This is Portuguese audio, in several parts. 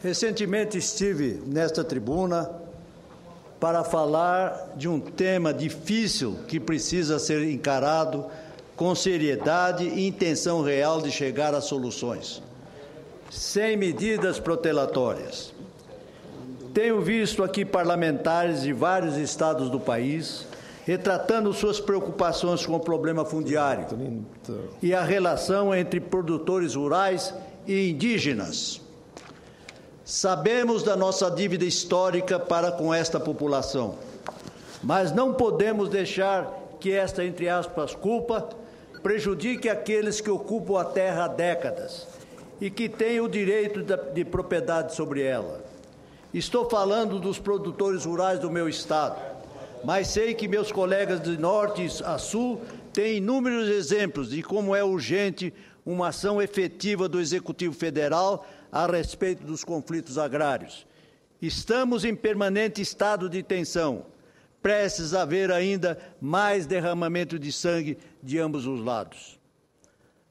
Recentemente estive nesta tribuna para falar de um tema difícil que precisa ser encarado com seriedade e intenção real de chegar a soluções, sem medidas protelatórias. Tenho visto aqui parlamentares de vários estados do país retratando suas preocupações com o problema fundiário e a relação entre produtores rurais e indígenas. Sabemos da nossa dívida histórica para com esta população, mas não podemos deixar que esta, entre aspas, culpa prejudique aqueles que ocupam a terra há décadas e que têm o direito de propriedade sobre ela. Estou falando dos produtores rurais do meu estado, mas sei que meus colegas de norte a sul têm inúmeros exemplos de como é urgente uma ação efetiva do Executivo Federal a respeito dos conflitos agrários. Estamos em permanente estado de tensão, prestes a haver ainda mais derramamento de sangue de ambos os lados.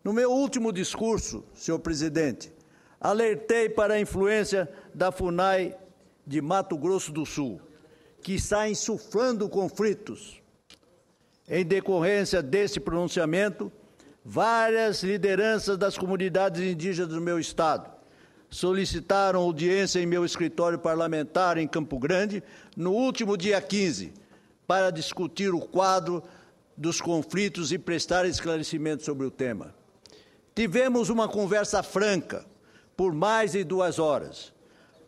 No meu último discurso, senhor presidente, alertei para a influência da FUNAI de Mato Grosso do Sul, que está insuflando conflitos. Em decorrência desse pronunciamento, várias lideranças das comunidades indígenas do meu estado solicitaram audiência em meu escritório parlamentar em Campo Grande no último dia 15, para discutir o quadro dos conflitos e prestar esclarecimentos sobre o tema. Tivemos uma conversa franca por mais de 2 horas.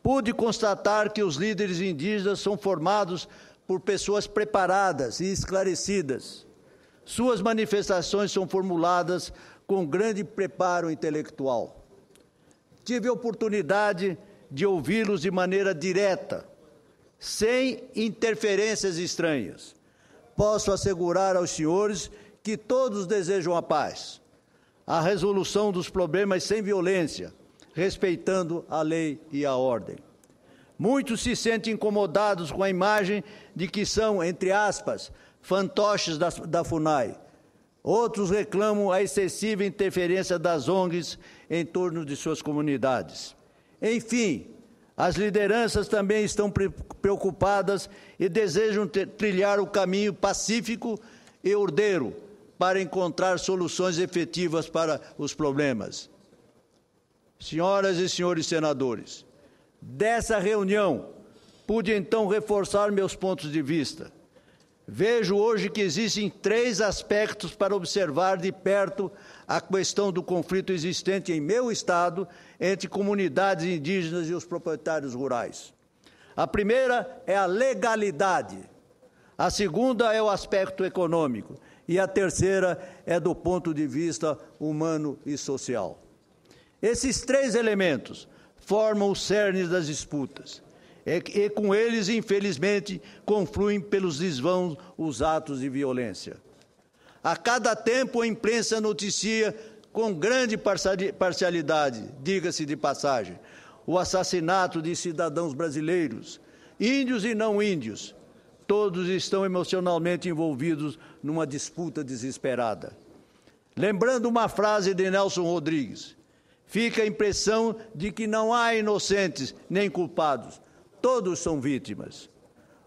Pude constatar que os líderes indígenas são formados por pessoas preparadas e esclarecidas. Suas manifestações são formuladas com grande preparo intelectual. Tive a oportunidade de ouvi-los de maneira direta, sem interferências estranhas. Posso assegurar aos senhores que todos desejam a paz, a resolução dos problemas sem violência, respeitando a lei e a ordem. Muitos se sentem incomodados com a imagem de que são, entre aspas, fantoches da FUNAI. Outros reclamam a excessiva interferência das ONGs em torno de suas comunidades. Enfim, as lideranças também estão preocupadas e desejam trilhar o caminho pacífico e ordeiro para encontrar soluções efetivas para os problemas. Senhoras e senhores senadores, dessa reunião pude então reforçar meus pontos de vista. Vejo hoje que existem 3 aspectos para observar de perto a questão do conflito existente em meu estado entre comunidades indígenas e os proprietários rurais. A primeira é a legalidade, a segunda é o aspecto econômico e a terceira é do ponto de vista humano e social. Esses 3 elementos formam o cerne das disputas. E com eles, infelizmente, confluem pelos desvãos os atos de violência. A cada tempo a imprensa noticia com grande parcialidade, diga-se de passagem, o assassinato de cidadãos brasileiros, índios e não índios. Todos estão emocionalmente envolvidos numa disputa desesperada. Lembrando uma frase de Nelson Rodrigues, fica a impressão de que não há inocentes nem culpados. Todos são vítimas.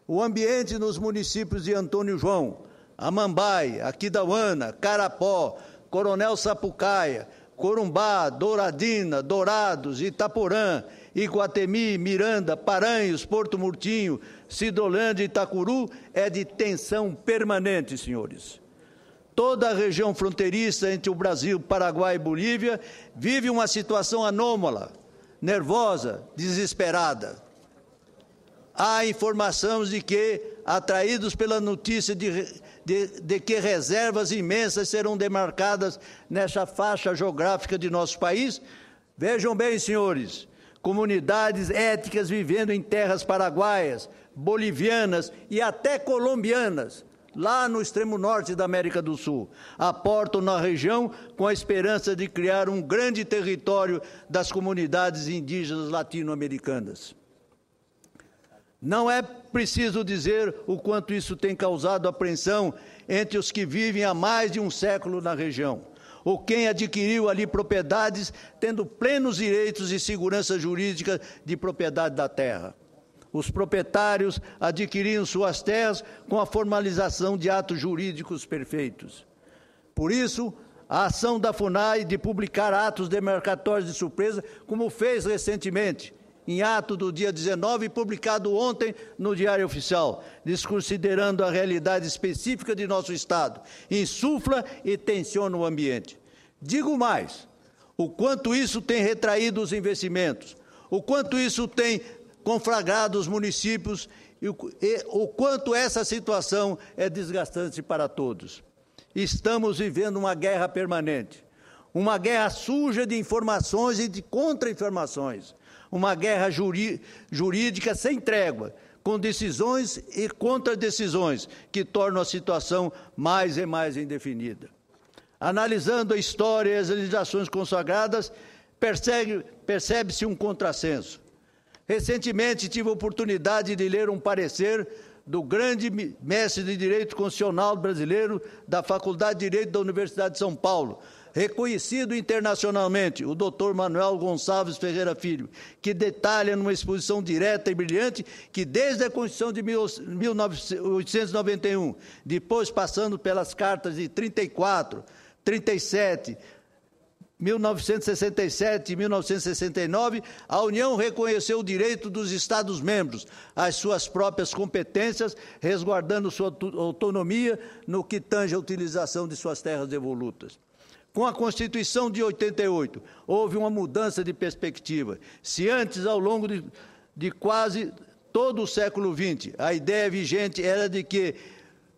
O ambiente nos municípios de Antônio João, Amambai, Aquidauana, Carapó, Coronel Sapucaia, Corumbá, Douradina, Dourados, Itaporã, Iguatemi, Miranda, Paranhos, Porto Murtinho, Cidrolândia e Itacuru é de tensão permanente, senhores. Toda a região fronteiriça entre o Brasil, Paraguai e Bolívia vive uma situação anômala, nervosa, desesperada. Há informações de que, atraídos pela notícia de que reservas imensas serão demarcadas nessa faixa geográfica de nosso país, vejam bem, senhores, comunidades étnicas vivendo em terras paraguaias, bolivianas e até colombianas, lá no extremo norte da América do Sul, aportam na região com a esperança de criar um grande território das comunidades indígenas latino-americanas. Não é preciso dizer o quanto isso tem causado apreensão entre os que vivem há mais de um século na região. ou quem adquiriu ali propriedades, tendo plenos direitos e segurança jurídica de propriedade da terra. Os proprietários adquiriam suas terras com a formalização de atos jurídicos perfeitos. Por isso, a ação da FUNAI de publicar atos demarcatórios de surpresa, como fez recentemente, em ato do dia 19, publicado ontem no Diário Oficial, desconsiderando a realidade específica de nosso Estado, insufla e tensiona o ambiente. Digo mais, o quanto isso tem retraído os investimentos, o quanto isso tem conflagrado os municípios e o quanto essa situação é desgastante para todos. Estamos vivendo uma guerra permanente, uma guerra suja de informações e de contra-informações, uma guerra jurídica sem trégua, com decisões e contra-decisões que tornam a situação mais e mais indefinida. Analisando a história e as legislações consagradas, percebe-se um contrassenso. Recentemente tive a oportunidade de ler um parecer do grande mestre de Direito Constitucional brasileiro da Faculdade de Direito da Universidade de São Paulo, reconhecido internacionalmente, o Dr. Manuel Gonçalves Ferreira Filho, que detalha numa exposição direta e brilhante que desde a Constituição de 1891, depois passando pelas cartas de 34, 37, 1967 e 1969, a União reconheceu o direito dos Estados-membros às suas próprias competências, resguardando sua autonomia no que tange a utilização de suas terras devolutas. Com a Constituição de 88, houve uma mudança de perspectiva. Se antes, ao longo de quase todo o século XX, a ideia vigente era de que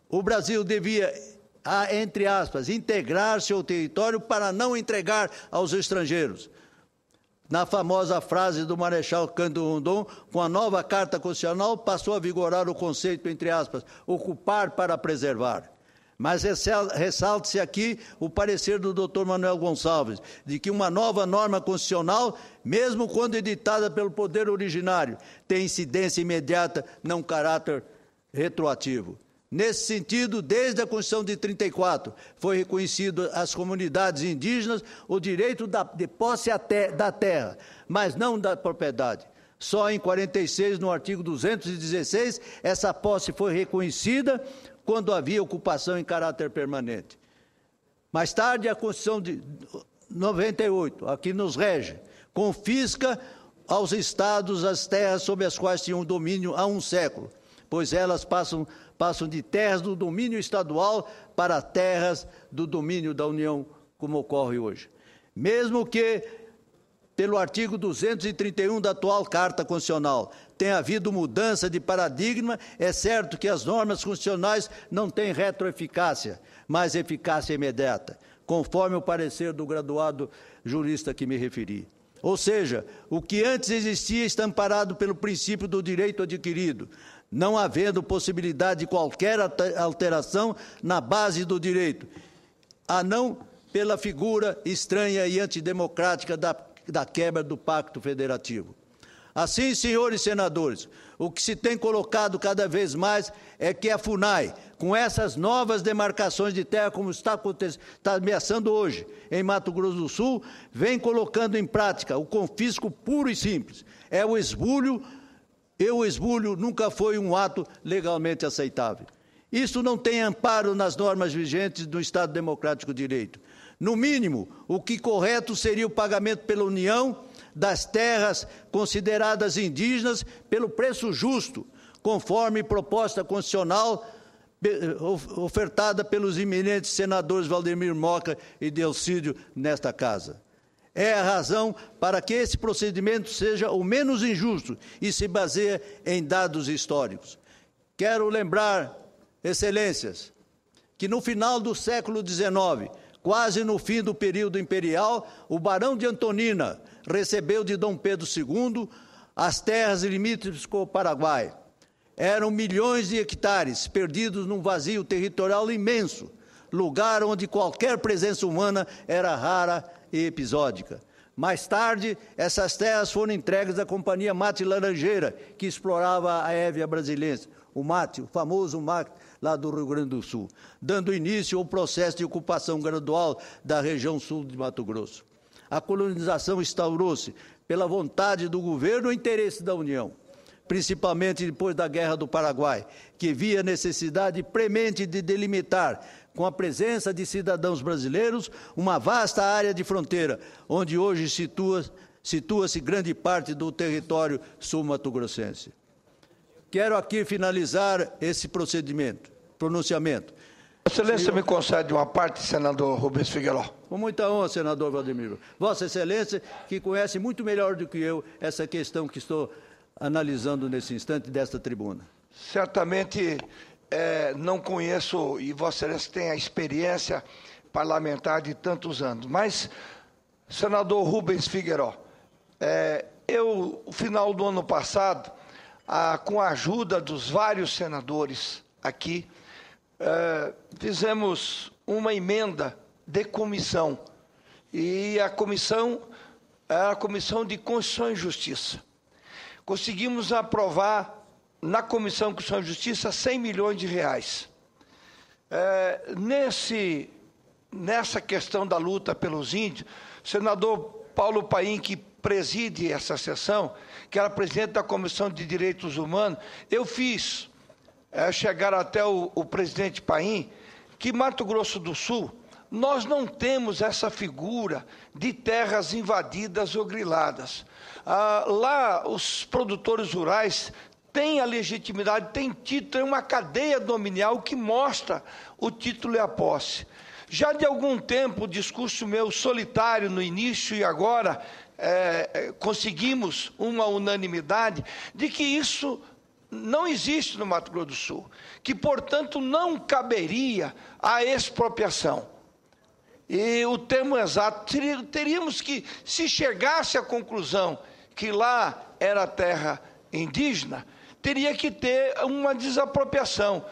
o Brasil devia, entre aspas, integrar seu território para não entregar aos estrangeiros. Na famosa frase do Marechal Cândido Rondon, com a nova Carta Constitucional, passou a vigorar o conceito, entre aspas, ocupar para preservar. Mas ressalte-se aqui o parecer do Dr. Manuel Gonçalves, de que uma nova norma constitucional, mesmo quando editada pelo poder originário, tem incidência imediata, não caráter retroativo. Nesse sentido, desde a Constituição de 34, foi reconhecido às comunidades indígenas o direito de posse da terra, mas não da propriedade. Só em 46, no artigo 216, essa posse foi reconhecida quando havia ocupação em caráter permanente. Mais tarde, a Constituição de 98, aqui nos rege, confisca aos estados as terras sobre as quais tinham domínio há um século, pois elas passam de terras do domínio estadual para terras do domínio da União, como ocorre hoje. Mesmo que, pelo artigo 231 da atual Carta Constitucional, tenha havido mudança de paradigma, é certo que as normas constitucionais não têm retroeficácia, mas eficácia imediata, conforme o parecer do graduado jurista que me referi. Ou seja, o que antes existia está amparado pelo princípio do direito adquirido, não havendo possibilidade de qualquer alteração na base do direito, a não pela figura estranha e antidemocrática da quebra do Pacto Federativo. Assim, senhores senadores, o que se tem colocado cada vez mais é que a FUNAI, com essas novas demarcações de terra, como está ameaçando hoje em Mato Grosso do Sul, vem colocando em prática o confisco puro e simples. É o esbulho, e o esbulho nunca foi um ato legalmente aceitável. Isso não tem amparo nas normas vigentes do Estado Democrático de Direito. No mínimo, o que correto seria o pagamento pela União das terras consideradas indígenas pelo preço justo, conforme proposta constitucional ofertada pelos eminentes senadores Valdemir Moca e Delcídio nesta casa. É a razão para que esse procedimento seja o menos injusto e se baseie em dados históricos. Quero lembrar, excelências, que no final do século XIX, quase no fim do período imperial, o barão de Antonina recebeu de Dom Pedro II as terras limítrofes com o Paraguai. Eram milhões de hectares perdidos num vazio territorial imenso, lugar onde qualquer presença humana era rara e episódica. Mais tarde, essas terras foram entregues à Companhia Mate Laranjeira, que explorava a Hévia brasileira, o mate, o famoso lá do Rio Grande do Sul, dando início ao processo de ocupação gradual da região sul de Mato Grosso. A colonização instaurou-se pela vontade do governo e interesse da União, principalmente depois da Guerra do Paraguai, que via necessidade premente de delimitar, com a presença de cidadãos brasileiros, uma vasta área de fronteira, onde hoje situa-se grande parte do território sul-mato-grossense. Quero aqui finalizar esse pronunciamento. Excelência, me concede uma parte, senador Rubens Figueiró. Com muita honra, senador Valdemiro. Vossa Excelência, que conhece muito melhor do que eu essa questão que estou analisando nesse instante desta tribuna. Certamente não conheço, e Vossa Excelência tem a experiência parlamentar de tantos anos, mas, senador Rubens Figueiró, no final do ano passado, com a ajuda dos vários senadores aqui, fizemos uma emenda de comissão, e a comissão era a Comissão de Constituição e Justiça. Conseguimos aprovar na Comissão de Constituição e Justiça 100 milhões de reais. Nessa questão da luta pelos índios, o senador Paulo Paim, que preside essa sessão, que era presidente da Comissão de Direitos Humanos, eu fiz chegar até o presidente Paim que Mato Grosso do Sul, nós não temos essa figura de terras invadidas ou griladas. Lá, os produtores rurais têm a legitimidade, têm título, tem uma cadeia dominial que mostra o título e a posse. Já de algum tempo, o discurso meu solitário no início e agora, conseguimos uma unanimidade de que isso não existe no Mato Grosso do Sul, que, portanto, não caberia a expropriação. E o termo exato, teríamos que, se chegasse à conclusão que lá era terra indígena, teria que ter uma desapropriação.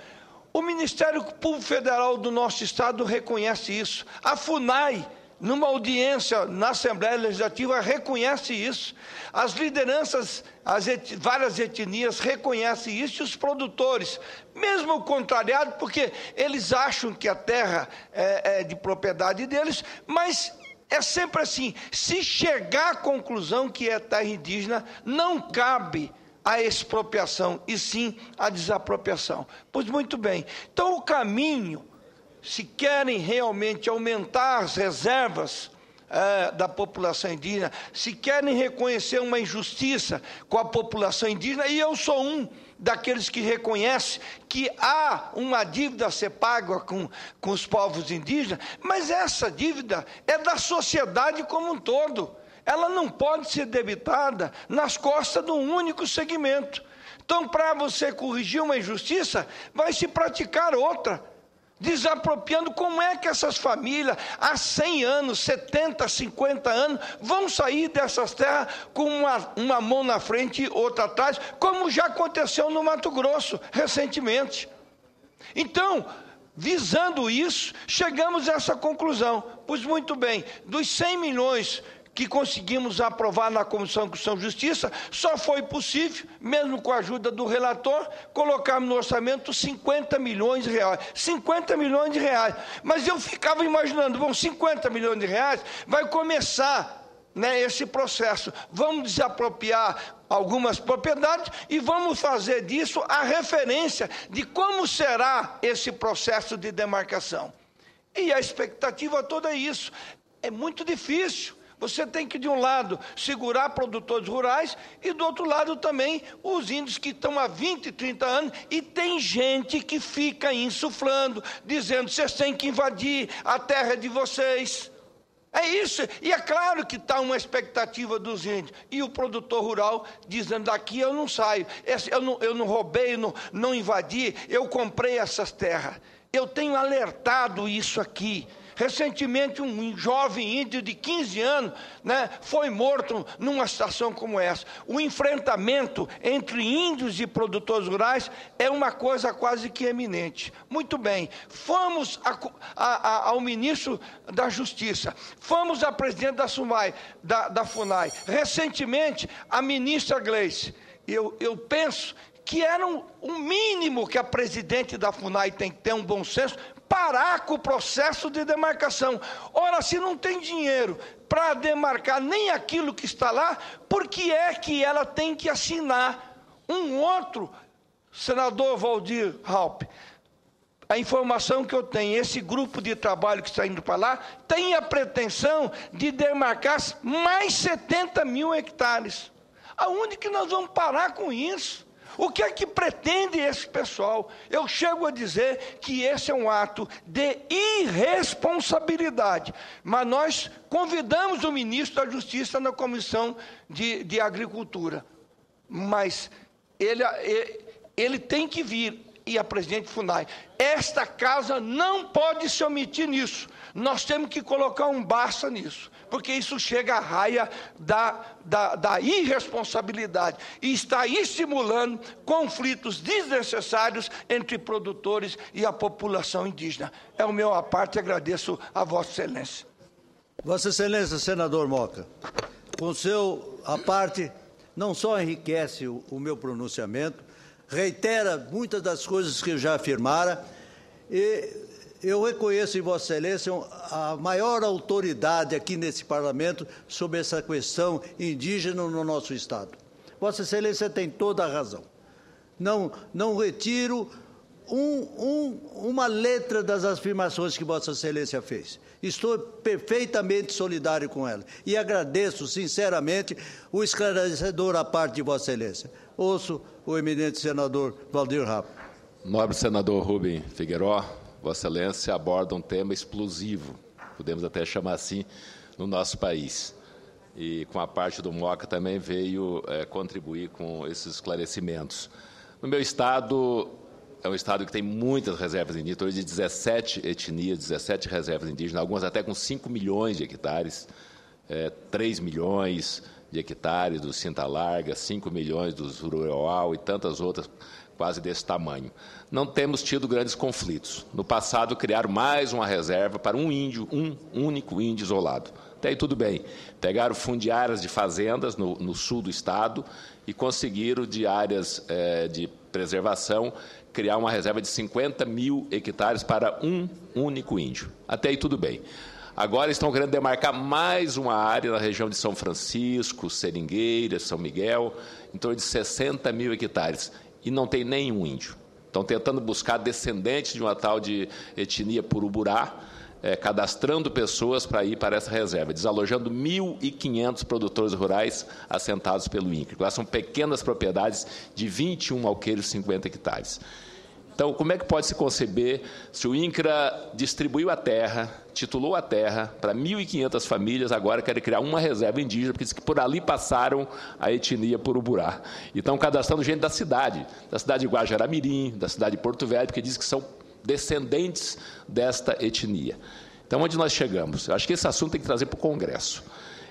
O Ministério Público Federal do nosso Estado reconhece isso. A FUNAI, numa audiência na Assembleia Legislativa, reconhece isso. As lideranças, várias etnias reconhecem isso, e os produtores, mesmo contrariados, porque eles acham que a terra é de propriedade deles, mas é sempre assim, se chegar à conclusão que é terra indígena, não cabe a expropriação, e sim a desapropriação. Pois muito bem, então o caminho, se querem realmente aumentar as reservas da população indígena, se querem reconhecer uma injustiça com a população indígena, e eu sou um daqueles que reconhece que há uma dívida a ser paga com os povos indígenas, mas essa dívida é da sociedade como um todo. Ela não pode ser debitada nas costas de um único segmento. Então, para você corrigir uma injustiça, vai se praticar outra, desapropriando. Como é que essas famílias, há 100 anos, 70, 50 anos, vão sair dessas terras com uma mão na frente e outra atrás, como já aconteceu no Mato Grosso, recentemente? Então, visando isso, chegamos a essa conclusão. Pois muito bem, dos 100 milhões que conseguimos aprovar na Comissão de Constituição e Justiça, só foi possível, mesmo com a ajuda do relator, colocarmos no orçamento 50 milhões de reais. 50 milhões de reais. Mas eu ficava imaginando, bom, 50 milhões de reais vai começar, esse processo. Vamos desapropriar algumas propriedades e vamos fazer disso a referência de como será esse processo de demarcação. E a expectativa toda é isso. É muito difícil. Você tem que, de um lado, segurar produtores rurais e, do outro lado, também os índios que estão há 20, 30 anos, e tem gente que fica insuflando, dizendo, vocês têm que invadir a terra de vocês. É isso, e é claro que está uma expectativa dos índios, e o produtor rural dizendo, daqui eu não saio, eu não roubei, não invadi, eu comprei essas terras. Eu tenho alertado isso aqui. Recentemente, um jovem índio de 15 anos foi morto numa situação como essa. O enfrentamento entre índios e produtores rurais é uma coisa quase que eminente. Muito bem, fomos ao ministro da Justiça, fomos à presidente da FUNAI, recentemente, a ministra Gleice. Eu penso que era o mínimo que a presidente da FUNAI tem que ter um bom senso, parar com o processo de demarcação. Ora, se não tem dinheiro para demarcar nem aquilo que está lá, por que é que ela tem que assinar um outro? Senador Waldir Raupp, a informação que eu tenho, esse grupo de trabalho que está indo para lá, tem a pretensão de demarcar mais 70 mil hectares. Aonde que nós vamos parar com isso? O que é que pretende esse pessoal? Eu chego a dizer que esse é um ato de irresponsabilidade. Mas nós convidamos o ministro da Justiça na Comissão de Agricultura. Mas ele tem que vir, e a presidente FUNAI. Esta casa não pode se omitir nisso. Nós temos que colocar um basta nisso, porque isso chega à raia da irresponsabilidade e está estimulando conflitos desnecessários entre produtores e a população indígena. É o meu à parte, agradeço a Vossa Excelência. Vossa Excelência, senador Moca, com seu à parte, não só enriquece o meu pronunciamento, reitera muitas das coisas que eu já afirmara, e eu reconheço em Vossa Excelência a maior autoridade aqui nesse Parlamento sobre essa questão indígena no nosso Estado. Vossa Excelência tem toda a razão. Não retiro uma letra das afirmações que Vossa Excelência fez. Estou perfeitamente solidário com ela e agradeço sinceramente o esclarecedor à parte de Vossa Excelência. Ouço o eminente senador Waldir Raupp. Nobre senador Rubem Figueiró, Vossa Excelência aborda um tema explosivo, podemos até chamar assim, no nosso país. E com a parte do MOCA também veio contribuir com esses esclarecimentos. No meu estado, é um estado que tem muitas reservas indígenas, torno de 17 etnias, 17 reservas indígenas, algumas até com 5 milhões de hectares, 3 milhões de hectares do Cinta Larga, 5 milhões do Zuruauá e tantas outras quase desse tamanho. Não temos tido grandes conflitos. No passado, criaram mais uma reserva para um único índio isolado. Até aí tudo bem. Pegaram fundiárias de fazendas no sul do estado e conseguiram, de áreas de preservação, criar uma reserva de 50 mil hectares para um único índio. Até aí tudo bem. Agora estão querendo demarcar mais uma área na região de São Francisco, Seringueiras, São Miguel, em torno de 60 mil hectares, e não tem nenhum índio. Estão tentando buscar descendentes de uma tal de etnia Puruburá, cadastrando pessoas para ir para essa reserva, desalojando 1.500 produtores rurais assentados pelo INCRA. Lá são pequenas propriedades de 21 alqueires, 50 hectares. Então, como é que pode se conceber se o INCRA distribuiu a terra, titulou a terra para 1.500 famílias, agora quer criar uma reserva indígena, porque diz que por ali passaram a etnia Puruburá. E estão cadastrando gente da cidade de Guajará-Mirim, da cidade de Porto Velho, porque diz que são descendentes desta etnia. Então, onde nós chegamos? Eu acho que esse assunto tem que trazer para o Congresso.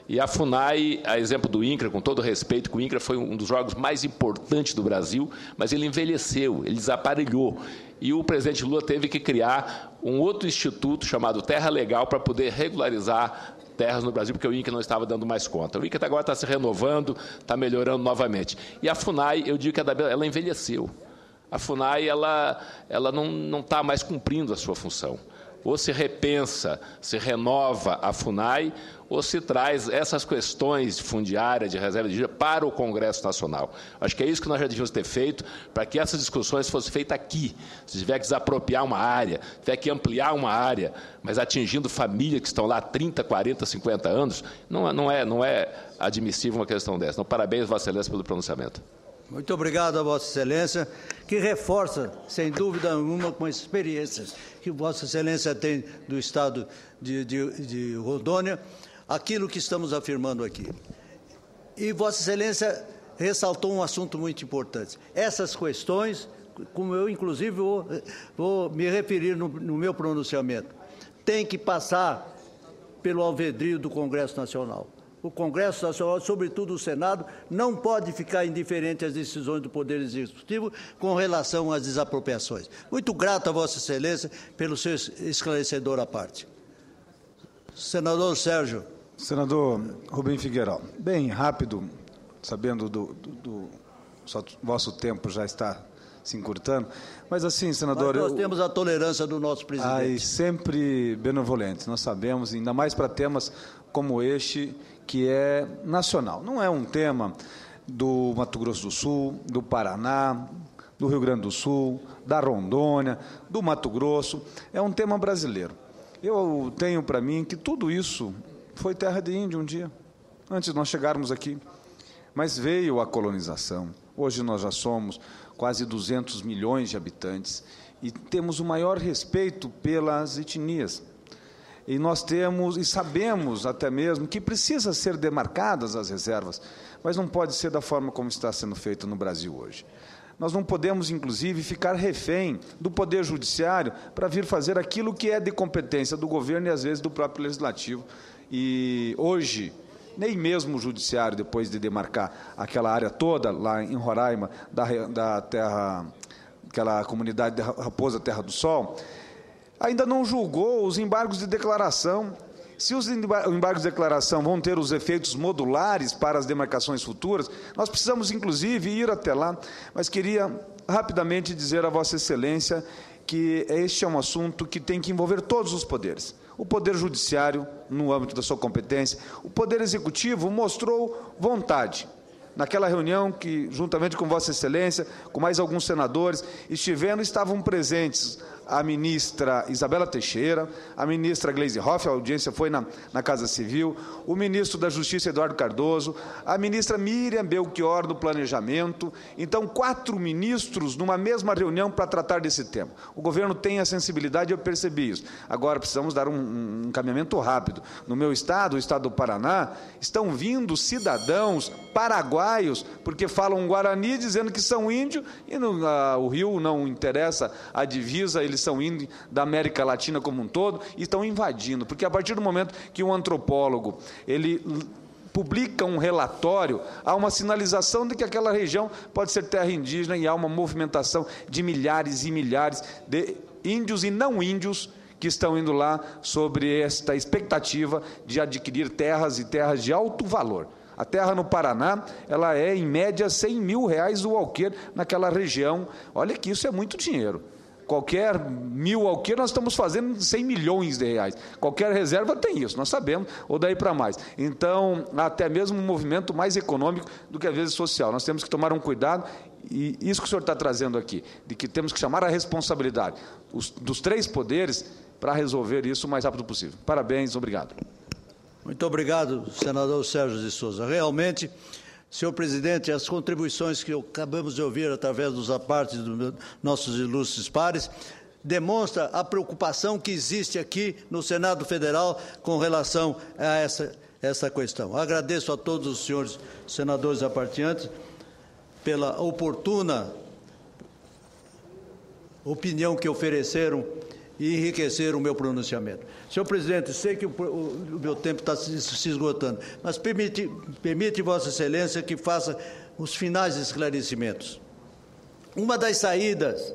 E a FUNAI, a exemplo do INCRA, com todo respeito, que o INCRA foi um dos órgãos mais importantes do Brasil, mas ele envelheceu, ele desaparelhou. E o presidente Lula teve que criar um outro instituto chamado Terra Legal para poder regularizar terras no Brasil, porque o INCRA não estava dando mais conta. O INCRA agora está se renovando, está melhorando novamente. E a FUNAI, eu digo que ela envelheceu. A FUNAI ela não está mais cumprindo a sua função. Ou se repensa, se renova a FUNAI, ou se traz essas questões de fundiária, de reserva indígena, para o Congresso Nacional. Acho que é isso que nós já devíamos ter feito, para que essas discussões fossem feitas aqui. Se tiver que desapropriar uma área, tiver que ampliar uma área, mas atingindo famílias que estão lá há 30, 40, 50 anos, não é admissível uma questão dessa. Então, parabéns, Vossa Excelência, pelo pronunciamento. Muito obrigado a Vossa Excelência, que reforça, sem dúvida alguma, com a experiência que Vossa Excelência tem do Estado de Rondônia, aquilo que estamos afirmando aqui. E Vossa Excelência ressaltou um assunto muito importante. Essas questões, como eu, inclusive, vou me referir no meu pronunciamento, tem que passar pelo alvedrio do Congresso Nacional. O Congresso Nacional, sobretudo o Senado, não pode ficar indiferente às decisões do Poder Executivo com relação às desapropriações. Muito grato a Vossa Excelência pelo seu esclarecedor à parte. Senador Sérgio. Senador Rubem Figueiró, bem rápido, sabendo do vosso tempo já está se encurtando. Mas assim, senador... Mas nós temos a tolerância do nosso presidente. Sempre benevolentes, nós sabemos, ainda mais para temas como este, que é nacional. Não é um tema do Mato Grosso do Sul, do Paraná, do Rio Grande do Sul, da Rondônia, do Mato Grosso, é um tema brasileiro. Eu tenho para mim que tudo isso foi terra de índio um dia, antes de nós chegarmos aqui. Mas veio a colonização. Hoje nós já somos quase 200 milhões de habitantes e temos o maior respeito pelas etnias. E nós temos, e sabemos até mesmo, que precisa ser demarcadas as reservas, mas não pode ser da forma como está sendo feito no Brasil hoje. Nós não podemos, inclusive, ficar refém do Poder Judiciário para vir fazer aquilo que é de competência do governo e, às vezes, do próprio Legislativo. E hoje, nem mesmo o Judiciário, depois de demarcar aquela área toda, lá em Roraima, da terra, aquela comunidade de Raposa Terra do Sol, ainda não julgou os embargos de declaração. Se os embargos de declaração vão ter os efeitos modulares para as demarcações futuras, nós precisamos, inclusive, ir até lá. Mas queria rapidamente dizer a Vossa Excelência que este é um assunto que tem que envolver todos os poderes. O Poder Judiciário, no âmbito da sua competência, o Poder Executivo mostrou vontade. Naquela reunião que, juntamente com Vossa Excelência, com mais alguns senadores, estavam presentes a ministra Isabela Teixeira, a ministra Gleisi Hoff, a audiência foi na Casa Civil, o ministro da Justiça, Eduardo Cardoso, a ministra Miriam Belchior, do Planejamento. Então, 4 ministros numa mesma reunião para tratar desse tema. O governo tem a sensibilidade, eu percebi isso. Agora, precisamos dar um encaminhamento rápido. No meu estado, o estado do Paraná, estão vindo cidadãos paraguaios, porque falam Guarani, dizendo que são índios, e o Rio não interessa a divisa, eles são índios da América Latina como um todo, e estão invadindo, porque a partir do momento que um antropólogo ele publica um relatório, há uma sinalização de que aquela região pode ser terra indígena e há uma movimentação de milhares e milhares de índios e não índios que estão indo lá sobre esta expectativa de adquirir terras e terras de alto valor. A terra no Paraná, ela é, em média, R$100 mil o alqueire naquela região. Olha que isso é muito dinheiro. Qualquer 1.000 alqueires, nós estamos fazendo R$100 milhões. Qualquer reserva tem isso, nós sabemos, ou daí para mais. Então, até mesmo um movimento mais econômico do que, às vezes, social. Nós temos que tomar um cuidado, e isso que o senhor está trazendo aqui, de que temos que chamar a responsabilidade dos 3 poderes para resolver isso o mais rápido possível. Parabéns, obrigado. Muito obrigado, senador Sérgio de Souza. Realmente, senhor presidente, as contribuições que acabamos de ouvir através dos apartes dos nossos ilustres pares demonstra a preocupação que existe aqui no Senado Federal com relação a essa questão. Agradeço a todos os senhores senadores aparteantes pela oportuna opinião que ofereceram e enriqueceram o meu pronunciamento. Senhor presidente, sei que o meu tempo está se esgotando, mas permite Vossa Excelência que faça os finais esclarecimentos. Uma das saídas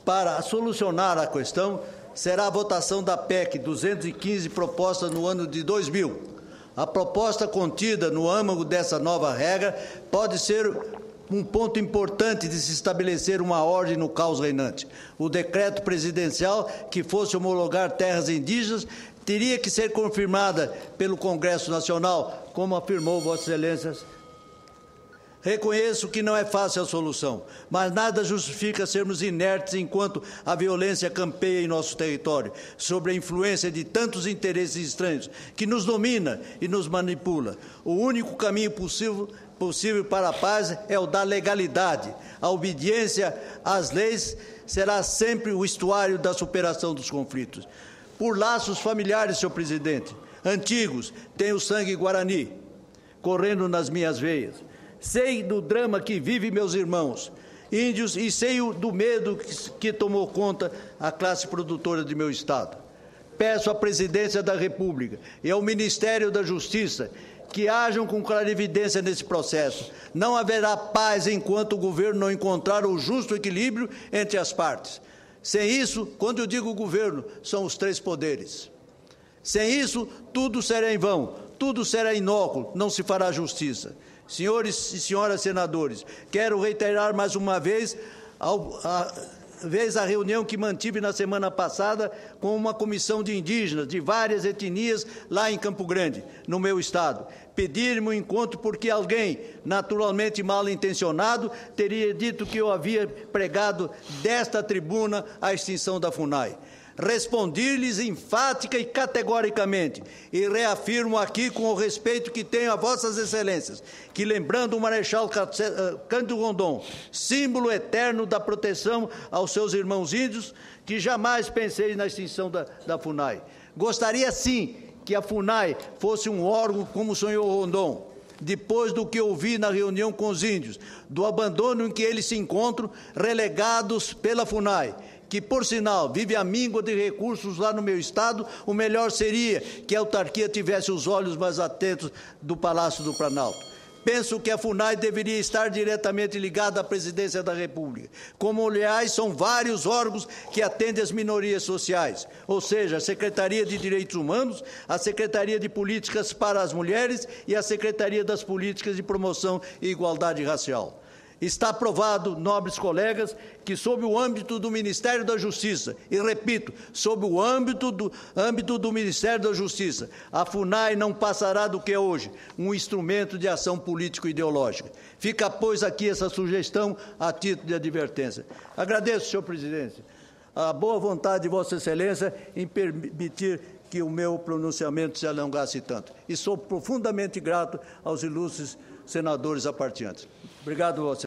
para solucionar a questão será a votação da PEC 215, proposta no ano de 2000. A proposta contida no âmago dessa nova regra pode ser um ponto importante de se estabelecer uma ordem no caos reinante. O decreto presidencial que fosse homologar terras indígenas teria que ser confirmada pelo Congresso Nacional, como afirmou Vossa Excelência. Reconheço que não é fácil a solução, mas nada justifica sermos inertes enquanto a violência campeia em nosso território, sob a influência de tantos interesses estranhos, que nos domina e nos manipula. O único caminho possível para a paz é o da legalidade. A obediência às leis será sempre o estuário da superação dos conflitos. Por laços familiares, senhor presidente, antigos, tenho sangue guarani correndo nas minhas veias. Sei do drama que vivem meus irmãos índios e sei do medo que tomou conta a classe produtora de meu estado. Peço à Presidência da República e ao Ministério da Justiça que hajam com clarividência nesse processo. Não haverá paz enquanto o governo não encontrar o justo equilíbrio entre as partes. Sem isso, quando eu digo governo, são os 3 poderes. Sem isso, tudo será em vão, tudo será inócuo, não se fará justiça. Senhores e senhoras senadores, quero reiterar mais uma vez a reunião que mantive na semana passada com uma comissão de indígenas de várias etnias lá em Campo Grande, no meu estado. Pedir-me um encontro porque alguém, naturalmente mal intencionado, teria dito que eu havia pregado desta tribuna a extinção da FUNAI. Respondi-lhes enfática e categoricamente, e reafirmo aqui com o respeito que tenho a vossas excelências, que lembrando o Marechal Cândido Rondon, símbolo eterno da proteção aos seus irmãos índios, que jamais pensei na extinção da FUNAI. Gostaria sim que a FUNAI fosse um órgão como sonhou Rondon, depois do que ouvi na reunião com os índios, do abandono em que eles se encontram, relegados pela FUNAI, que, por sinal, vive à míngua de recursos lá no meu estado, o melhor seria que a autarquia tivesse os olhos mais atentos do Palácio do Planalto. Penso que a FUNAI deveria estar diretamente ligada à Presidência da República, como, aliás, são vários órgãos que atendem as minorias sociais, ou seja, a Secretaria de Direitos Humanos, a Secretaria de Políticas para as Mulheres e a Secretaria das Políticas de Promoção e Igualdade Racial. Está provado, nobres colegas, que sob o âmbito do Ministério da Justiça, e repito, sob o âmbito do Ministério da Justiça, a FUNAI não passará do que é hoje, um instrumento de ação político-ideológica. Fica, pois, aqui essa sugestão a título de advertência. Agradeço, senhor presidente, a boa vontade de Vossa Excelência em permitir que o meu pronunciamento se alongasse tanto. E sou profundamente grato aos ilustres senadores apartiantes. Obrigado, Vossa Excelência.